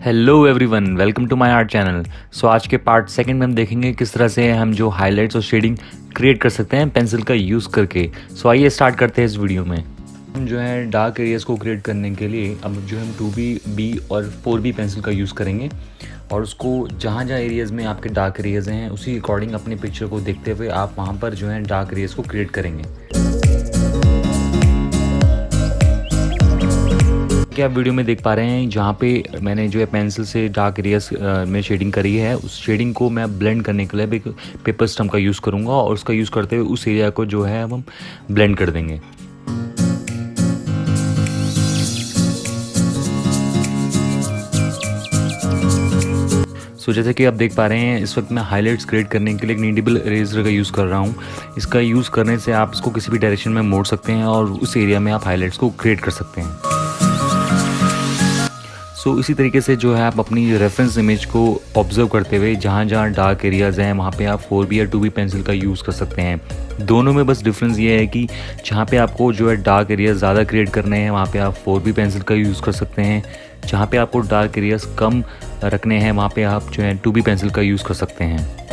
Hello everyone, welcome to my art channel. So आज के part second में हम देखेंगे किस तरह से हम जो हाइलाइट्स और शेडिंग क्रिएट कर सकते हैं पेंसिल का यूज़ करके। सो आइए स्टार्ट करते हैं इस वीडियो में। हम जो है डार्क एरियाज़ को क्रिएट करने के लिए अब जो हम 2B, B और 4B पेंसिल का यूज़ करेंगे और उसको जहाँ जहाँ एरियाज़ में आपके डार्क एरियाज़ हैं उसी अकॉर्डिंग अपने पिक्चर को देखते हुए आप वहाँ पर जो है डार्क एरियाज़ को क्रिएट करेंगे। क्या आप वीडियो में देख पा रहे हैं जहाँ पे मैंने जो है पेंसिल से डार्क एरियाज में शेडिंग करी है, उस शेडिंग को मैं ब्लेंड करने के लिए एक पेपर स्टम्प का यूज़ करूँगा और उसका यूज़ करते हुए उस एरिया को जो है हम ब्लेंड कर देंगे। सो जैसे कि आप देख पा रहे हैं इस वक्त मैं हाइलाइट्स क्रिएट करने के लिए एक नीडेबल इरेजर का यूज़ कर रहा हूँ। इसका यूज़ करने से आप इसको किसी भी डायरेक्शन में मोड़ सकते हैं और उस एरिया में आप हाइलाइट्स को क्रिएट कर सकते हैं। सो इसी तरीके से जो है आप अपनी रेफरेंस इमेज को ऑब्जर्व करते हुए जहाँ जहाँ डार्क एरियाज़ हैं वहाँ पे आप 4B या 2B पेंसिल का यूज़ कर सकते हैं। दोनों में बस डिफरेंस ये है कि जहाँ पे आपको जो है डार्क एरियाज ज़्यादा क्रिएट करने हैं वहाँ पे आप 4B पेंसिल का यूज़ कर सकते हैं। जहाँ पे आपको डार्क एरियाज कम रखने हैं वहाँ पे आप जो है 2B पेंसिल का यूज़ कर सकते हैं।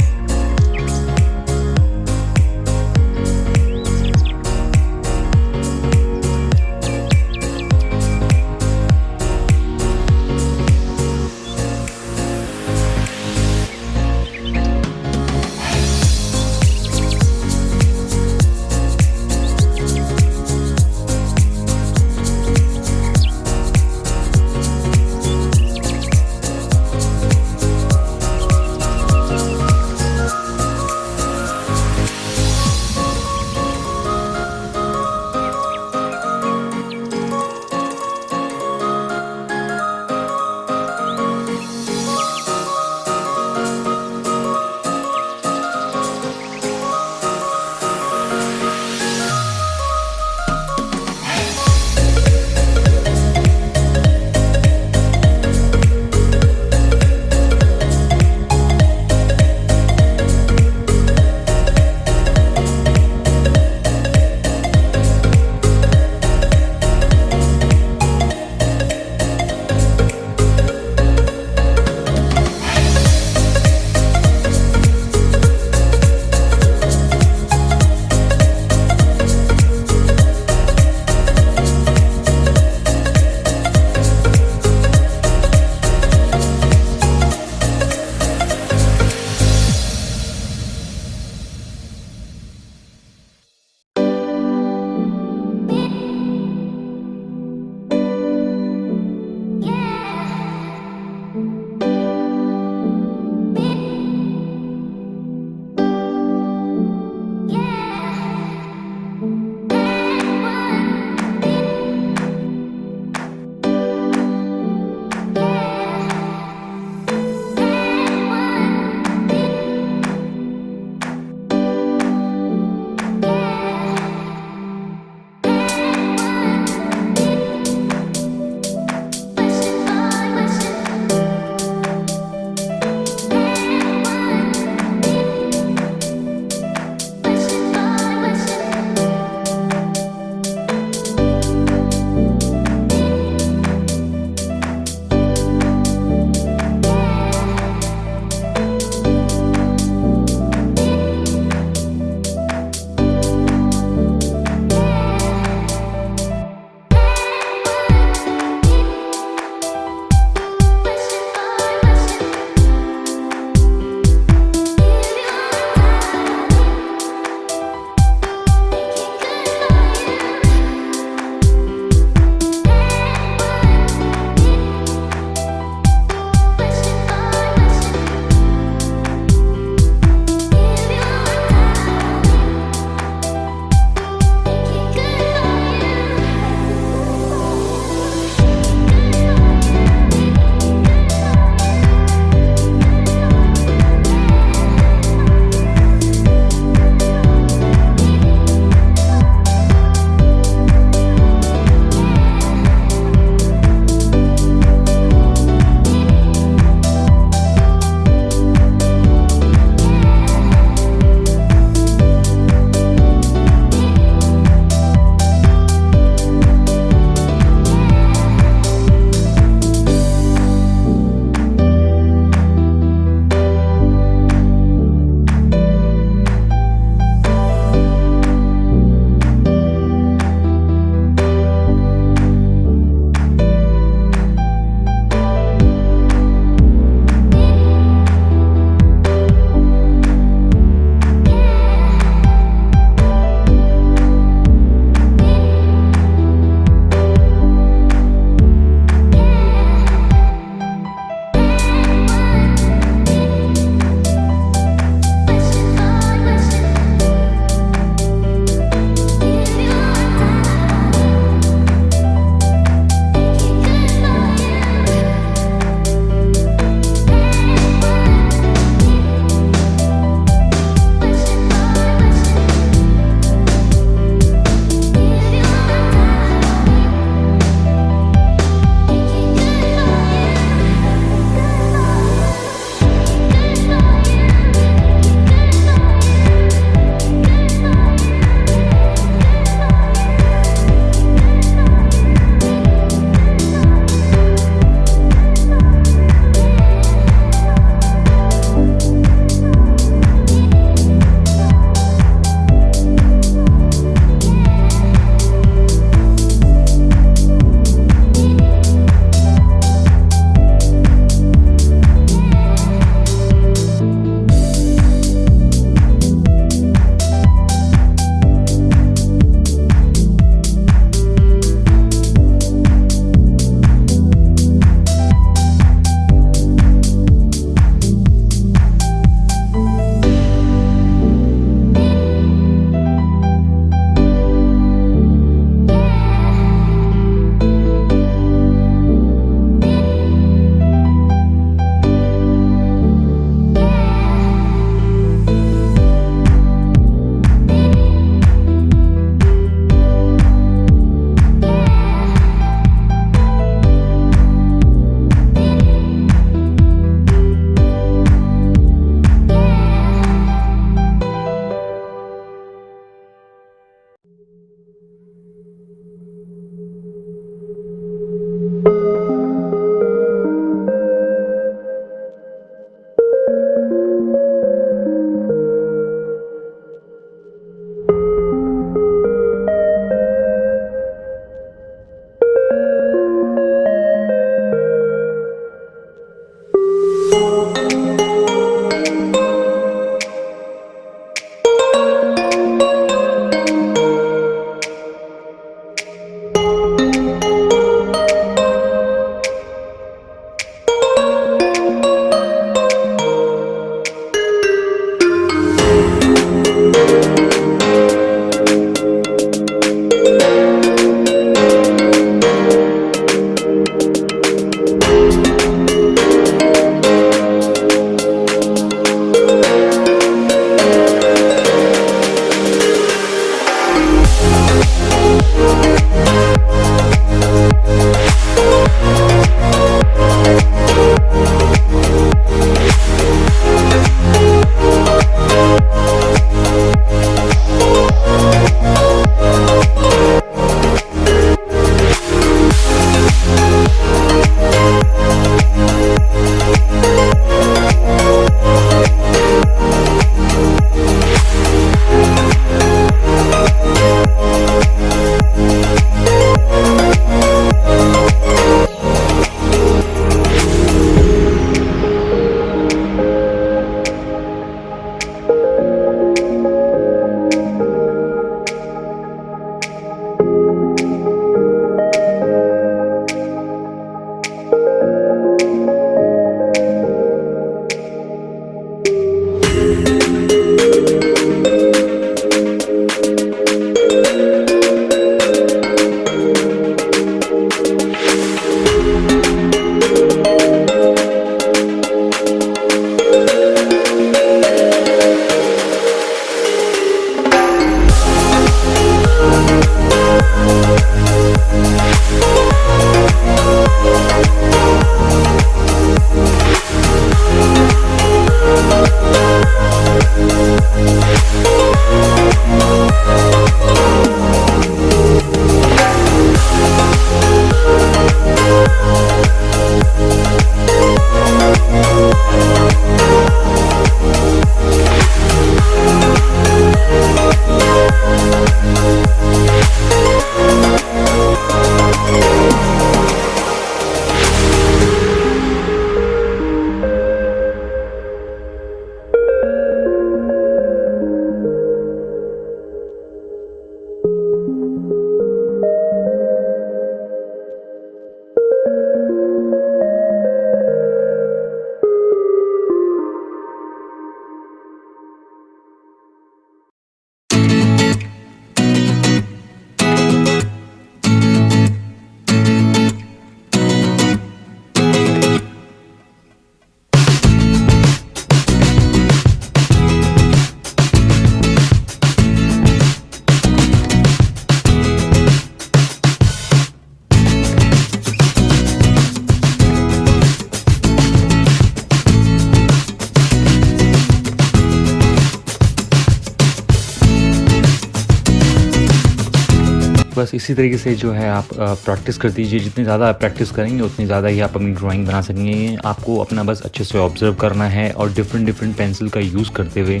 बस इसी तरीके से जो है आप प्रैक्टिस कर दीजिए। जितनी ज़्यादा आप प्रैक्टिस करेंगे उतनी ज़्यादा ही आप अपनी ड्राइंग बना सकेंगे। आपको अपना बस अच्छे से ऑब्जर्व करना है और डिफरेंट पेंसिल का यूज़ करते हुए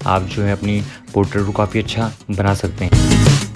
आप जो है अपनी पोर्ट्रेट को काफ़ी अच्छा बना सकते हैं।